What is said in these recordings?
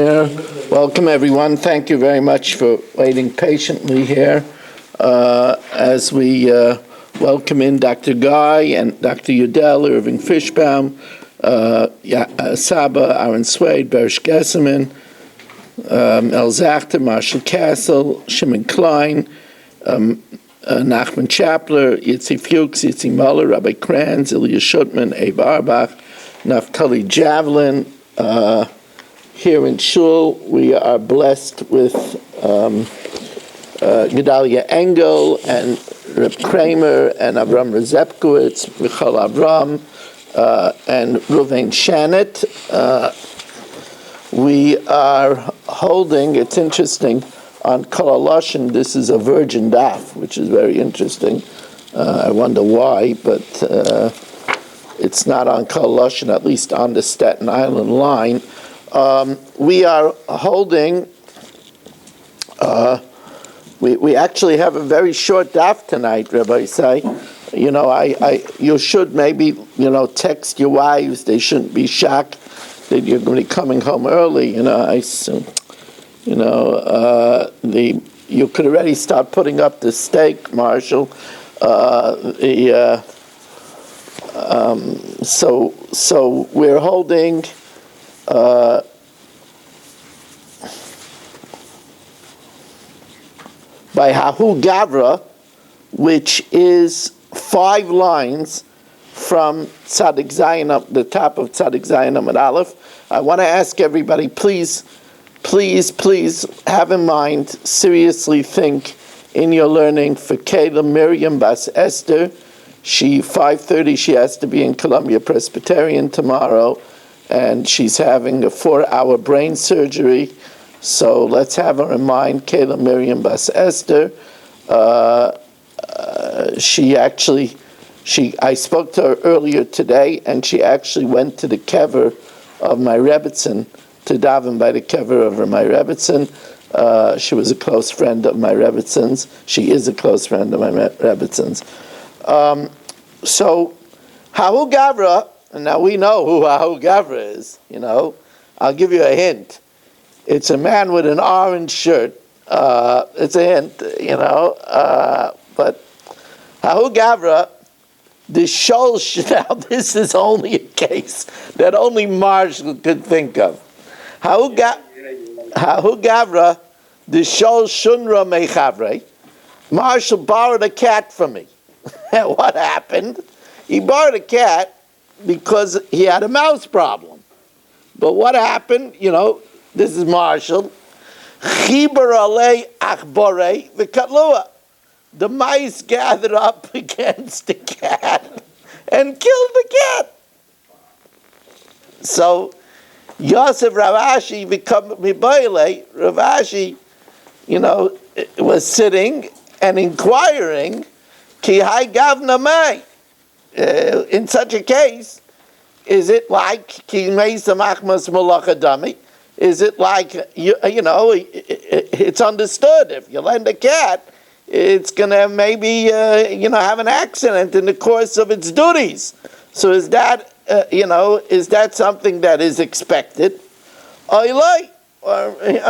Welcome everyone. Thank you very much for waiting patiently here as we welcome in Dr. Guy and Dr. Udell, Irving Fishbaum, Saba, Aaron Swade, Berish Gesseman, El Zachter, Marshall Castle, Shimon Klein, Nachman Chapler, Yitzi Fuchs, Yitzi Muller, Rabbi Kranz, Ilya Schutman, Abe Arbach, Naftali Javelin. Here in Shul, we are blessed with Gedalia Engel and Reb Kramer and Avram Rezepkowitz, Michal Avram, and Ruvain Shanet. We are holding, it's interesting, on Kol HaLashon, this is a virgin daf, which is very interesting. I wonder why, but it's not on Kol HaLashon, at least on the Staten Island line. We are holding, we actually have a very short daf tonight, Rabbi Say. You should maybe, text your wives. They shouldn't be shocked that you're going to be coming home early. You could already start putting up the steak, Marshall. So we're holding by Hahu Gavra, which is 5 lines from Tzadik Zayin up the top of Tzadik Zayin Amud Aleph. I want to ask everybody, please have in mind, seriously think in your learning for Kayla Miriam Bas Esther. 5:30, she has to be in Columbia Presbyterian tomorrow, and she's having a 4-hour brain surgery. So let's have her in mind, Kayla Miriam Bas Esther. I spoke to her earlier today, and she actually went to the kever of my Rebbetzin, to daven by the kever of my Rebbetzin. She was a close friend of my Rebbetzins. She is a close friend of my Rebbetzins. So, Hahu Gavra, and now we know who Hahu Gavra is, I'll give you a hint. It's a man with an orange shirt. It's a hint, but Hahu Gavra, the Shol, now this is only a case that only Marshall could think of. Hahu Gavra, the Shol Shunra Mechavre, Marshall borrowed a cat from me. What happened? He borrowed a cat because he had a mouse problem. But what happened? This is Marshall. Chibar alei achborei v'katlua. The mice gathered up against the cat and killed the cat. So Yosef Ravashi become mibayle. Ravashi, was sitting and inquiring. Ki hai gavna mai. In such a case, is it like ki meisa machmas malacha dami? Is it like it's understood if you lend a cat, it's gonna maybe have an accident in the course of its duties. So is that is that something that is expected? Or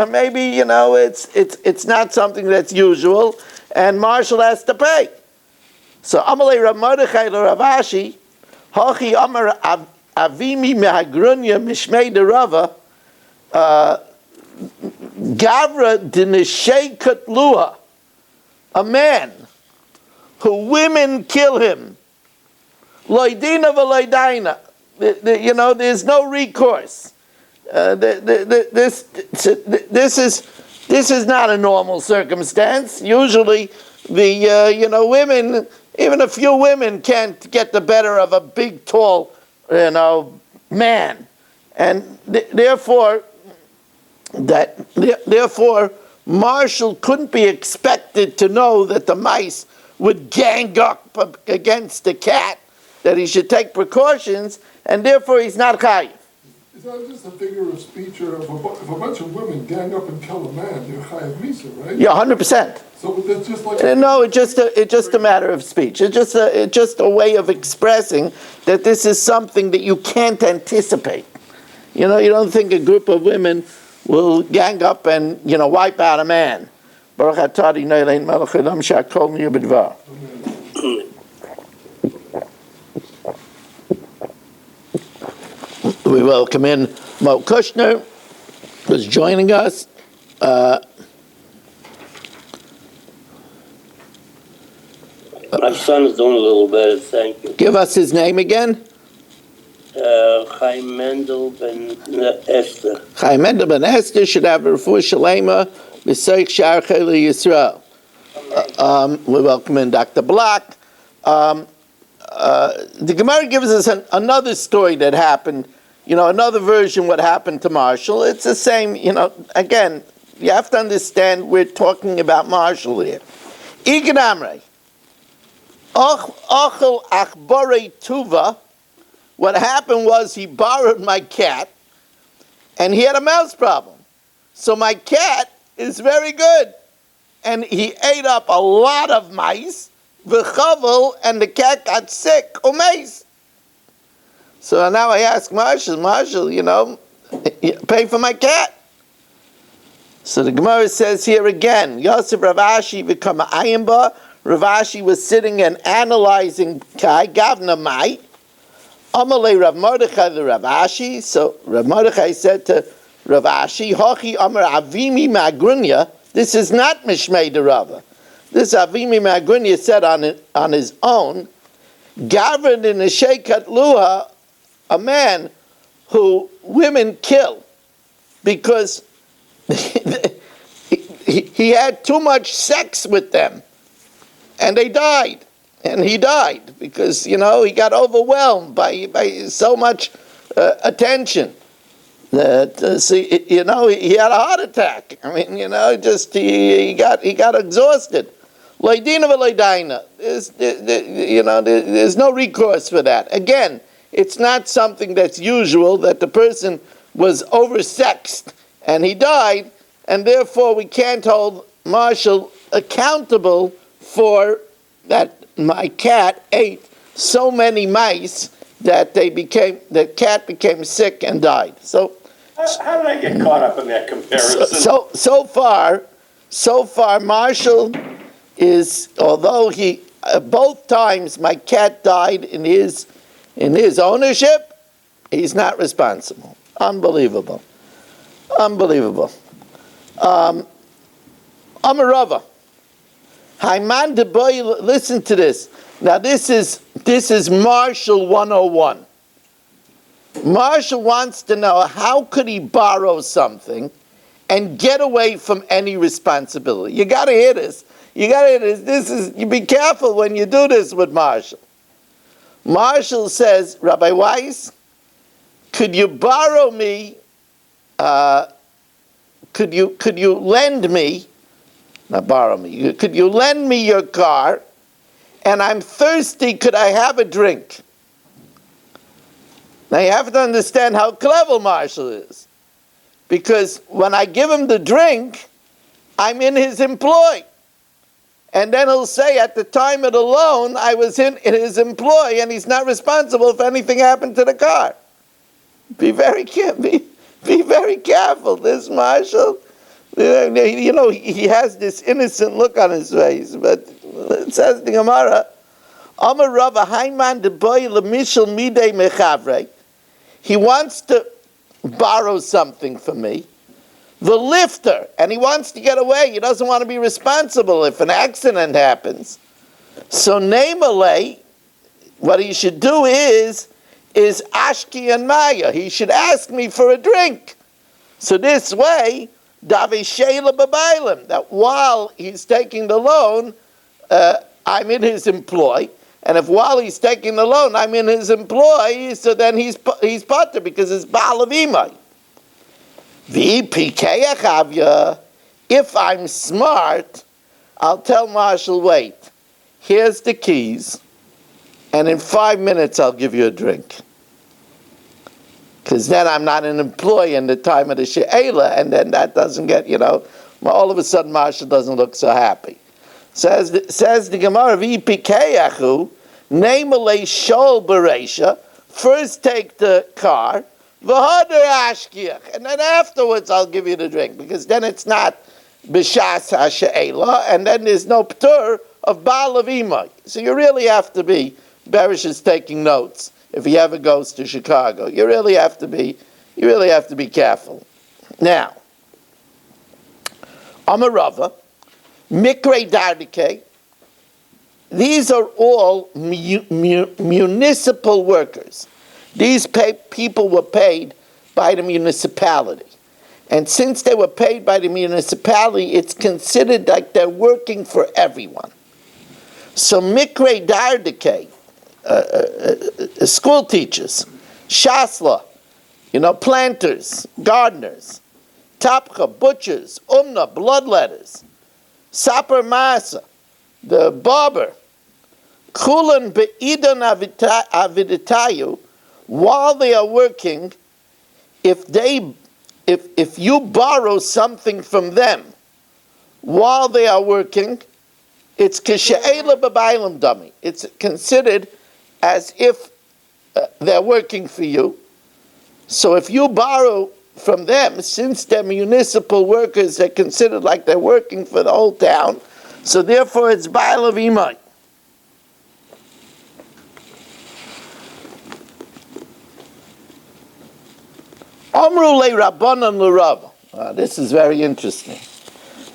maybe it's not something that's usual, and Marshall has to pay. So Amalei Rav Mordechai Ravashi, Hachi Amar Avimi Mehagrunya Mishmei Derava, Gavra Dineshei Katlua, a man who women kill him. Loidina v'loidaina. There's no recourse. This is not a normal circumstance. Usually, the women, even a few women, can't get the better of a big, tall, man, and therefore Marshall couldn't be expected to know that the mice would gang up against the cat, that he should take precautions, and therefore he's not chayiv. Is that just a figure of speech, or if a bunch of women gang up and kill a man, they're chayiv misa, right? Yeah, 100%. So that's just like no, it's just a matter of speech. It's just a way of expressing that this is something that you can't anticipate. You don't think a group of women will gang up and, wipe out a man. Baruch atah Adonai Eloheinu melech haolam she'akol nהיה b'dvar. We welcome in Mo Kushner, who's joining us. My son is doing a little better, thank you. Give us his name again. Chaim Mendel ben Esther. Chaim Mendel ben Esther should have a refuah shalema b'seich shar chayli Yisrael. We welcome in Dr. Black. The Gemara gives us another story that happened, another version what happened to Marshall. It's the same, again, you have to understand we're talking about Marshall here. Igad Amrei. Ochel achborei tuva. What happened was he borrowed my cat, and he had a mouse problem. So my cat is very good, and he ate up a lot of mice, v'chavel, and the cat got sick, umeis. So now I ask Marshall, pay for my cat. So the Gemara says here again, Yosef Ravashi v'kama ayimba. Ravashi was sitting and analyzing Kai Gavna Mai. Amalei Rav Mordechai the Ravashi. So Rav Mordechai said to Ravashi, Hochi Amar Avimi Magrunya. This is not Mishmei de Rava. This Avimi Magrunya said on his own. Gavrin in a Sheikat Luha, a man who women kill because he had too much sex with them. And they died, and he died because he got overwhelmed by so much attention that he had a heart attack. I mean, he got exhausted. Leidina v'leidaina. There's no recourse for that. Again, it's not something that's usual that the person was oversexed and he died, and therefore we can't hold Marshall accountable for that my cat ate so many mice that the cat became sick and died. So how did I get caught up in that comparison? So far Marshall is, although he both times my cat died in his ownership, he's not responsible. Unbelievable. Amarava. Haiman de Boy, listen to this. Now this is Marshall 101. Marshall wants to know how could he borrow something and get away from any responsibility. You got to hear this. You be careful when you do this with Marshall. Marshall says, Rabbi Weiss, could you borrow me? Could you lend me? Not borrow me. Could you lend me your car? And I'm thirsty. Could I have a drink? Now you have to understand how clever Marshall is, because when I give him the drink, I'm in his employ. And then he'll say, at the time of the loan, I was in his employ, and he's not responsible if anything happened to the car. Be very careful. This Marshall, he has this innocent look on his face, but it says the Gemara, Amar Rava Haiman de Boy Lemishal Midei Mechavre. He wants to borrow something from me. The lifter, and he wants to get away. He doesn't want to be responsible if an accident happens. So Nemalei, what he should do is Ashki and Maya. He should ask me for a drink. So this way, Davi Sheila Babailim, that while he's taking the loan, I'm in his employ. And if while he's taking the loan, I'm in his employ, so then he's potter because it's Baal of Imai. If I'm smart, I'll tell Marshall, wait, here's the keys, and in 5 minutes I'll give you a drink. Because then I'm not an employee in the time of the She'ela, and then that doesn't get, all of a sudden Marshall doesn't look so happy. Says the Gemara, V'ipikeyachu, Nemalei Shol Bereisha, first take the car, v'hader ashkiach, and then afterwards I'll give you the drink, because then it's not b'shas ha'she'ela, and then there's no p'tur of Baal of Imai. So you really have to be, Barish is taking notes, if he ever goes to Chicago. You really have to be careful. Now, Amar Rava, Mikre Dardike, these are all municipal workers. These people were paid by the municipality. And since they were paid by the municipality, it's considered like they're working for everyone. So Mikre Dardike, school teachers, Shasla, planters, gardeners, Tapcha, butchers, Umna, bloodletters, Saper Masa, the barber, Kulan Be'idan Aviditayu, while they are working, if you borrow something from them while they are working, it's Kishe'ela B'Bailam Dami. It's considered as if they're working for you. So if you borrow from them, since they're municipal workers, they're considered like they're working for the whole town. So therefore it's Baal of Imai. Amru le Rabbanan le Rava. This is very interesting.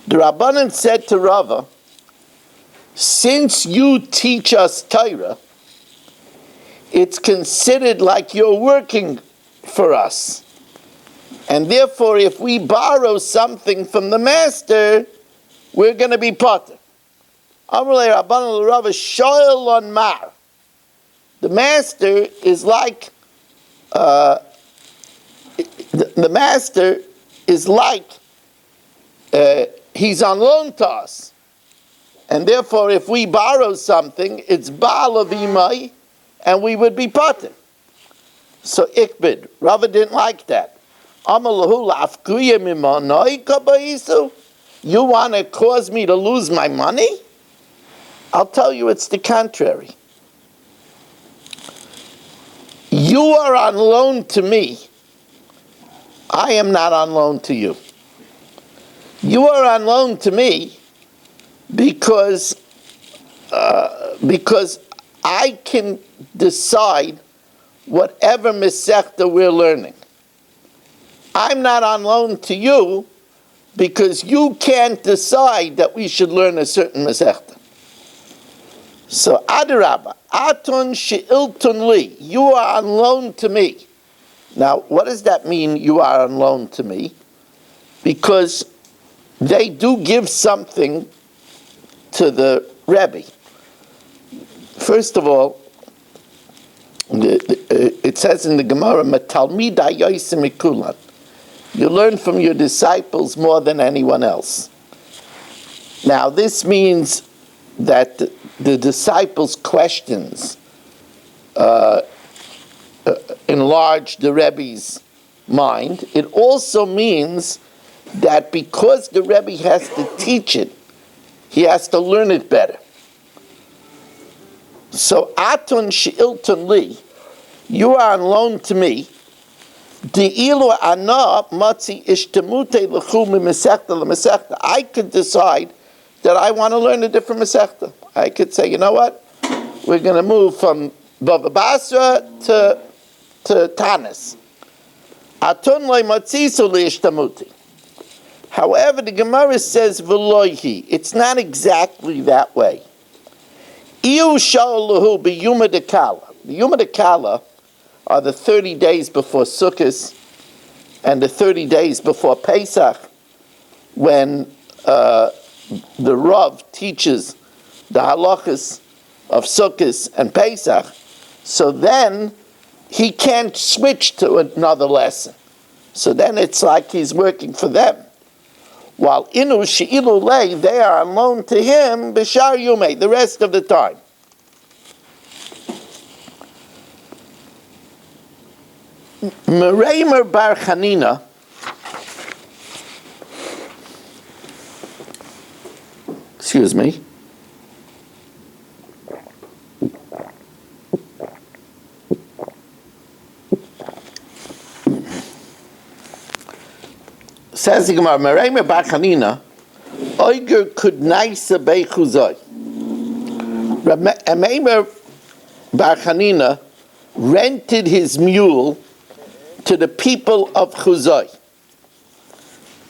The Rabbanan said to Rava, since you teach us Torah, it's considered like you're working for us. And therefore, if we borrow something from the master, we're going to be potter. Amru le Rabbanan le Rava, shoel on mar. The master is like he's on loan to us. And therefore, if we borrow something, it's Baal of Imai, and we would be potter. So Ikbid, Rava didn't like that. You want to cause me to lose my money? I'll tell you it's the contrary. You are on loan to me. I am not on loan to you. You are on loan to me because I can decide whatever Masechta we're learning. I'm not on loan to you because you can't decide that we should learn a certain Masechta. So Adarabba, Aton She'ilton Li, you are on loan to me. Now, what does that mean, you are on loan to me? Because they do give something to the Rebbe. First of all, it says in the Gemara, "Matalmida yosim mikulan." You learn from your disciples more than anyone else. Now, this means that the disciples' questions enlarge the Rebbe's mind. It also means that because the Rebbe has to teach it, he has to learn it better. So, Aton She'ilton Li, you are on loan to me. De'ilu ana matzi ishtemute l'chu mi-mesechta l'mesechta. I could decide that I want to learn a different mesechta. I could say, you know what? We're going to move from Bava Basra to Tanis. Aton lo matzisu li-ishtemute. However, the Gemara says v'loihi. It's not exactly that way. Iu sha'alahu b'yuma dekala. The Yuma dekala are the 30 days before Sukkot and the 30 days before Pesach, when the Rav teaches the halachas of Sukkot and Pesach. So then he can't switch to another lesson. So then it's like he's working for them. While inu she'ilu lei, they are on loan to him b'shar yumei, the rest of the time. Mereimer bar Chanina excuse me. Says the Gemara, Merayme Bar Chanina, Oiger could naisa beichuzoi. Merayme Bar Chanina rented his mule to the people of Chuzoi.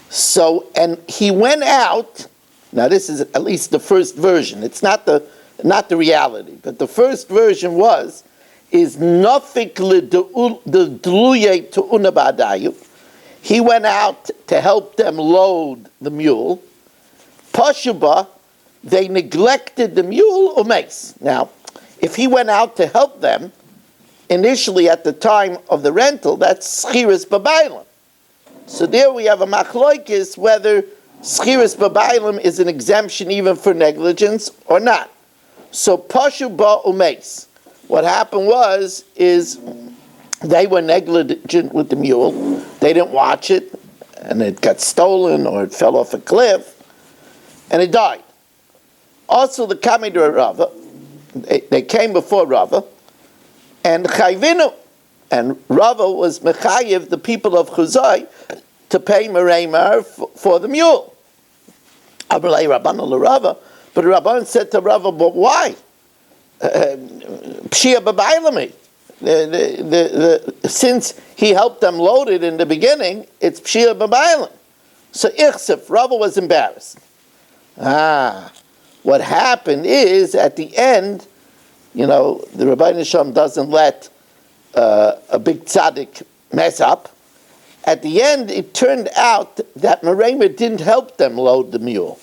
So, and he went out. Now, this is at least the first version. It's not the reality, but the first version is nafik l'dluye to unabadayu. He went out to help them load the mule. Pashuba, they neglected the mule umeis. Now, if he went out to help them, initially at the time of the rental, that's schiras b'baylam. So there we have a machloikis whether schiras b'baylam is an exemption even for negligence or not. So pashu ba umeis. What happened is they were negligent with the mule. They didn't watch it, and it got stolen or it fell off a cliff, and it died. Also, the Kamei Rava, they came before Rava, and Chayvinu, and Rava was mechayiv the people of Chuzai to pay Mereimar for the mule. Abralei Rabbanu l'Rava, but Rabban said to Rava, but why? Pshia b'bailami. Since he helped them load it in the beginning, it's Pshia b'bailam. So Ichsef, Rava was embarrassed. What happened is, at the end, the Rabbi Nisham doesn't let a big tzaddik mess up. At the end, it turned out that Mereimah didn't help them load the mule.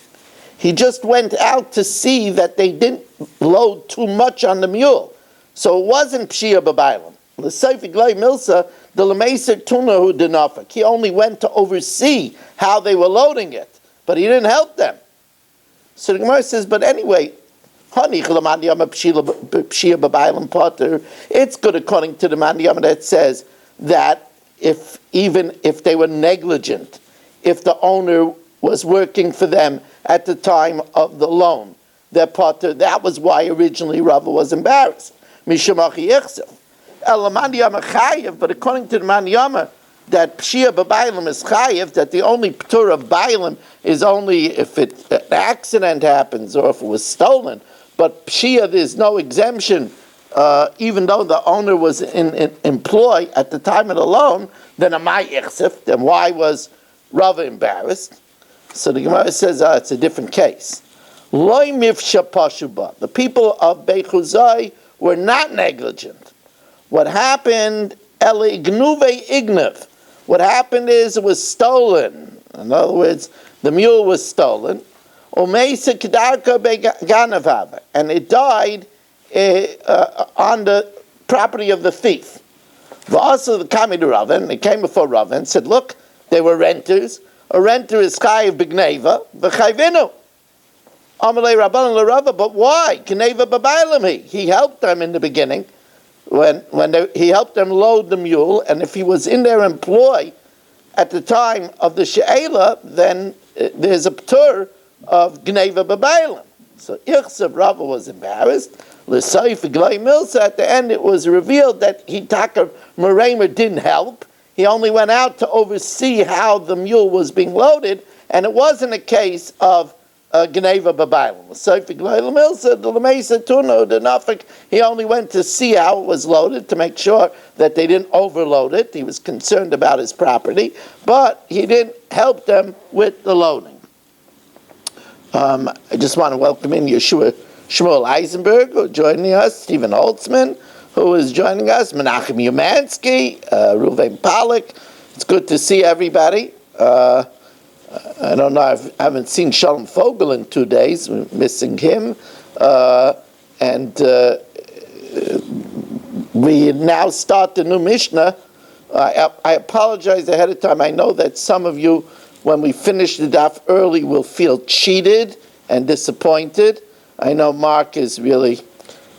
He just went out to see that they didn't load too much on the mule. So it wasn't Pshia b'baylam. L'seif iglai milsa, the l'meiser tuna hu denafik. He only went to oversee how they were loading it, but he didn't help them. So the Gemara says, but anyway, it's good according to the Mandiyama that says that even if they were negligent, if the owner was working for them at the time of the loan, their potter, that was why originally Rava was embarrassed. But according to the Mandiyama, that Pshia b'Bailam is chayiv, that the only ptur of Bailam is only if an accident happens or if it was stolen. But Pshia, there's no exemption, even though the owner was in employ at the time of the loan, then amai ichsif, then why was Rava embarrassed? So the Gemara says, it's a different case. Loi mifsha pashuba. The people of Beit Chuzai were not negligent. What happened, ele ignuve ignev. What happened is it was stolen. In other words, the mule was stolen. And it died on the property of the thief. Also the Kamei Rava, and they came before Rava and said, look, they were renters. A renter is chayiv b'gneva, v'chayvinu. Amalei Rabban l'Rava, but why? Kneva b'bailami. He helped them in the beginning, when he helped them load the mule, and if he was in their employ at the time of the she'ela, then there's a ptur of gneva b'bailam. So Ichsav Rava was embarrassed. L'sayif Glay Milsa, at the end it was revealed that Mereimah didn't help. He only went out to oversee how the mule was being loaded, and it wasn't a case of gneva b'bailam. L'sayif Glay Milsa, the L'meisa Tuno, the Nafik, he only went to see how it was loaded, to make sure that they didn't overload it. He was concerned about his property, but he didn't help them with the loading. I just want to welcome in Yeshua Shmuel Eisenberg, who is joining us, Stephen Holtzman, who is joining us, Menachem Umansky, Ruven Pollack. It's good to see everybody. I don't know, I haven't seen Shalom Fogel in 2 days. We're missing him. We now start the new Mishnah. I apologize ahead of time. I know that some of you, when we finish the daf early, will feel cheated and disappointed. I know Mark is really,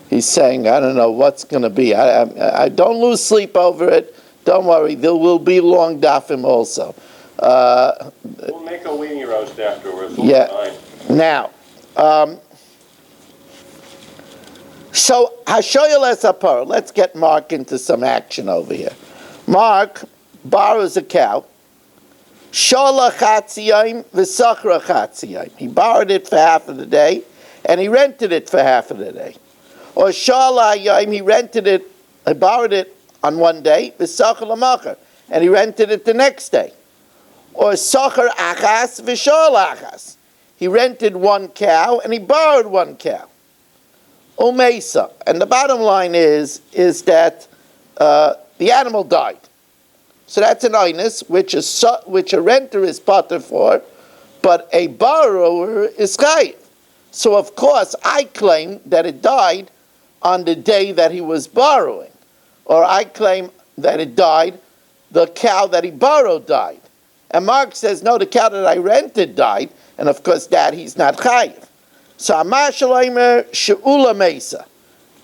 he's saying, I don't know what's going to be. I don't lose sleep over it. Don't worry, there will be long dafim also. We'll make a weenie roast afterwards. Yeah. Now, so Hashoya Lesapar, let's get Mark into some action over here. Mark borrows a cow, Shala chatziyim v'sachra chatziyim. He borrowed it for half of the day, and he rented it for half of the day. Or shala yim, he borrowed it on one day, v'sachra l'macher, and he rented it the next day. Or sachar achas v'shal achas. He rented one cow and he borrowed one cow. Umesa. And the bottom line is that the animal died. So that's an einus, which a renter is pater for, but a borrower is chayiv. So of course I claim that it died on the day that he was borrowing. Or I claim that it died, the cow that he borrowed died. And Mark says, no, the cow that I rented died, and of course that he's not chayiv. So Amashal Eimer She'ula Mesa.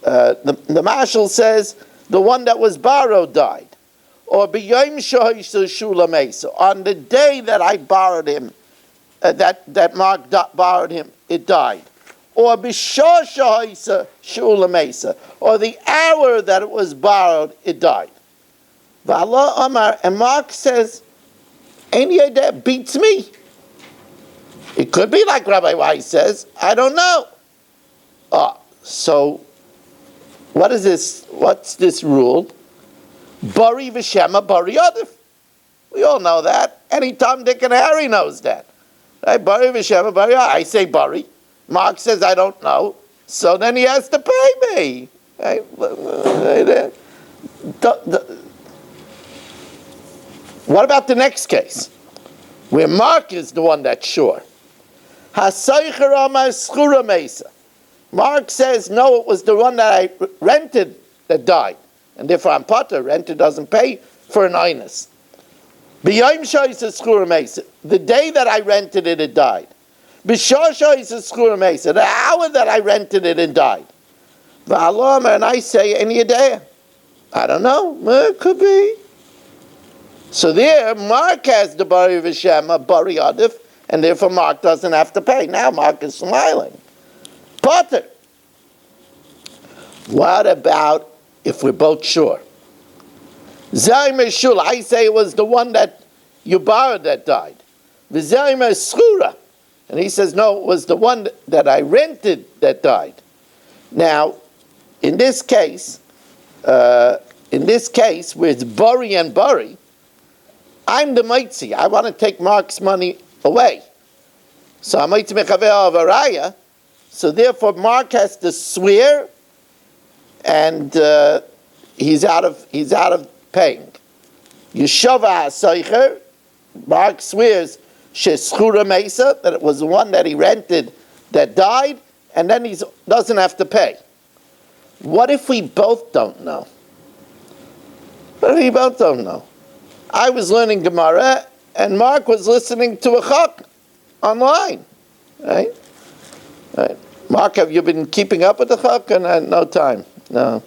The Marshal says the one that was borrowed died. Or B'yom She'ula Mesa. On the day that I borrowed him, that Mark borrowed him, it died. Or B'shor She'ula Mesa. Or the hour that it was borrowed, it died. V'Allah Amar, and Mark says, any idea beats me. It could be like Rabbi Weiss says. I don't know. So what is this? What's this rule? Bari v'shema bari yodif. We all know that. Any Tom, Dick, and Harry knows that. Right? Bari v'shema bari yodif. I say bari. Mark says I don't know. So then he has to pay me. Right? What about the next case? Where Mark is the one that's sure. Mark says, no, it was the one that I rented that died. And therefore I'm potter. Renter doesn't pay for an einus. The day that I rented it, it died. The hour that I rented it, it died. And I say, any day? I don't know. It could be. So there, Mark has the Bari V'Shema, Bari Adif, and therefore Mark doesn't have to pay. Now Mark is smiling. Potter. What about if we're both sure? Zaymer Shul, I say it was the one that you borrowed that died. V'Zaymer Schura. And he says, no, it was the one that I rented that died. Now, in this case, where it's Bari and Bari, I'm the Meitzi. I want to take Mark's money away. So I'm Meitzi Mechaver Avaraya. So therefore Mark has to swear, and he's out of paying. Yeshava HaSeicher, Mark swears Sheschura Mesa, that it was the one that he rented that died, and then he doesn't have to pay. What if we both don't know? What if we both don't know? I was learning Gemara, and Mark was listening to a chok online, right? Mark, have you been keeping up with the chok? And no time. No.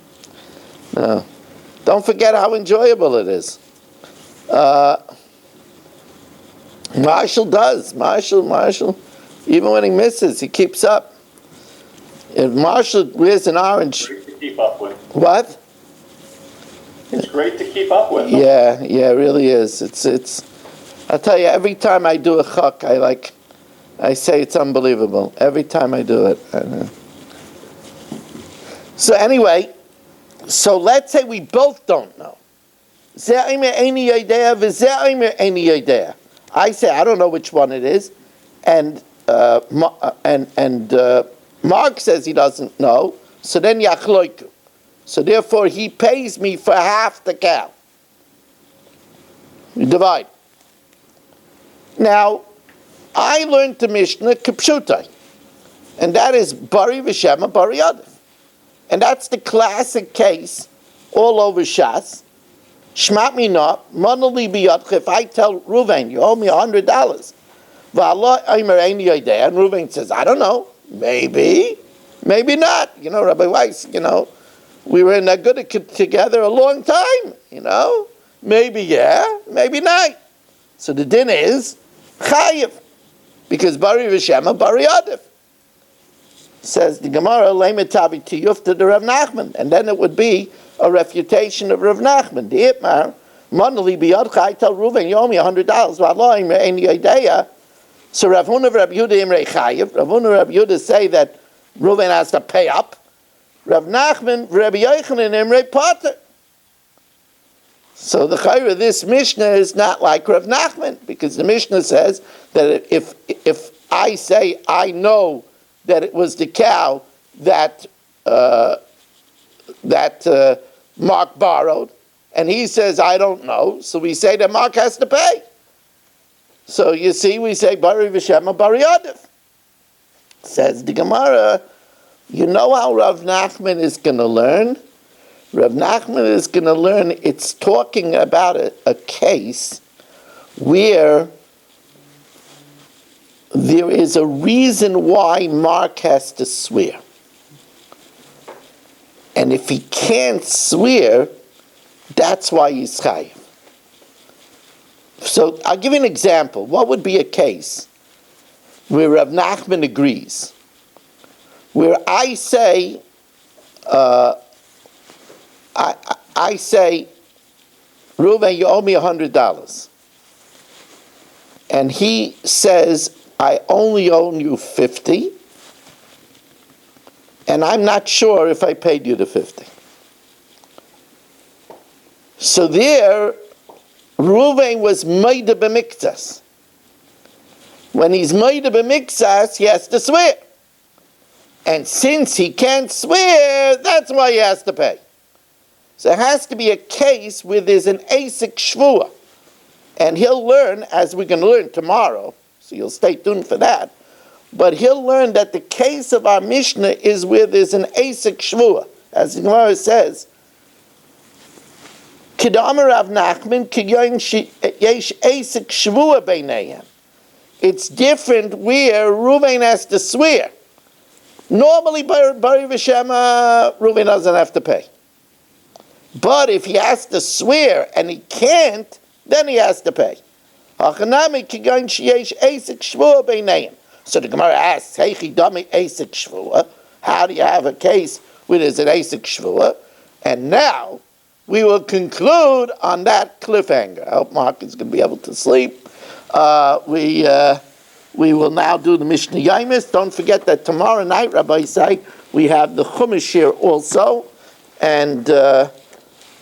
Don't forget how enjoyable it is. Marshall does. Marshall, even when he misses, he keeps up. If Marshall wears an orange, Great to keep up with. What? It's great to keep up with. Yeah, it really is. It's. I tell you, every time I do a chok, I say it's unbelievable. Every time I do it. So anyway, let's say we both don't know. I say I don't know which one it is, and Mark says he doesn't know. So then yachloiku. So therefore he pays me for half the cow. You divide. Now, I learned the Mishnah Kipshutai, and that is Bari V'Shema Bari Adif. And that's the classic case all over Shas. Shmat Mina, Manali B'Yadcha, if I tell Ruvain, you owe me $100, V'Allah Eimer Eini Yodea, and Ruvain says, I don't know, maybe not. Rabbi Weiss, we were in that good together a long time, Maybe yeah, maybe not. So the din is chayiv, because Bari V'Shema Bari Adif. Says the Gemara, Leimet Tavi Tiyuf to the Rav Nachman, and then it would be a refutation of Rav Nachman. The Itmar, Monali biyadcha, I tell Reuven, you owe me $100. V'aloim re'eni yedea. So Rav Huna and Rav Yehuda imrei chayiv. Rav Huna and Rav Yehuda say that Reuven has to pay up. Rav Nachman, Rabbi Yochanan imrei pater. So the chayra, this Mishnah is not like Rav Nachman, because the Mishnah says that if I say I know that it was the cow that Mark borrowed, and he says I don't know, so we say that Mark has to pay. So you see, we say Bari v'Shema Bari Adif. Says the Gemara, you know how Rav Nachman is going to learn? Rav Nachman is going to learn, it's talking about a case where there is a reason why Mark has to swear. And if he can't swear, that's why he's chayiv. So I'll give you an example. What would be a case where Rav Nachman agrees? Where I say, I say, Reuven, you owe me $100. And he says, I only owe you 50, and I'm not sure if I paid you the 50. So there, Reuven was meida b'miktsas. When he's meida b'miktsas, he has to swear. And since he can't swear, that's why he has to pay. So it has to be a case where there's an asik shvua. And he'll learn, as we're going to learn tomorrow, so you'll stay tuned for that, but he'll learn that the case of our Mishnah is where there's an asik shvua. As the Gemara says, Kidamar Rav Nachman, yesh asik shvua beinayim. It's different where Reuven has to swear. Normally, Bari v'Shema, Reuven doesn't have to pay. But if he has to swear and he can't, then he has to pay. So the Gemara asks, how do you have a case where there's an asik shvua? And now we will conclude on that cliffhanger. I hope Mark is going to be able to sleep. We will now do the Mishnah Yaimis. Don't forget that tomorrow night, Rabbi Isai, we have the Chumash here also. And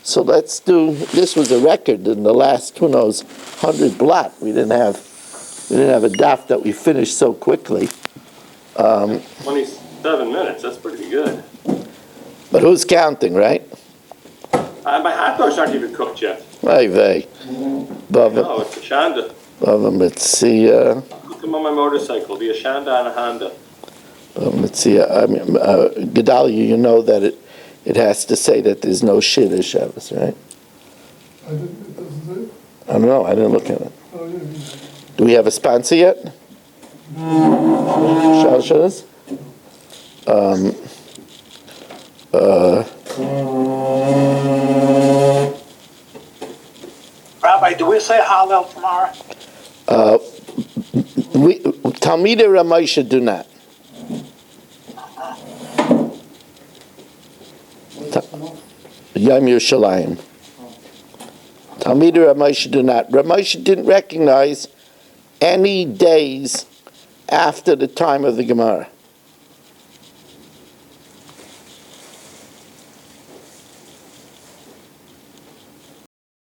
so let's do, this was a record in the last, 100 blot. We didn't have a daf that we finished so quickly. 27 minutes, that's pretty good. But who's counting, right? My hot dog's not even cooked yet. Vay. Bava. No, it's a shanda. Bava Metzia. Look at my motorcycle, the Ashanda and a Honda. Bava Metzia. I mean, Gedalia, you know that it has to say that there's no Shidduch Shabbos, right? It doesn't say? I don't know, I didn't look at it. Oh, yeah. Do we have a sponsor yet? Shabbos? Rabbi, do we say Hallel tomorrow? Talmidei Ramosha do not. Yom Yerushalayim. Talmidei Ramosha do not. Ramosha didn't recognize any days after the time of the Gemara.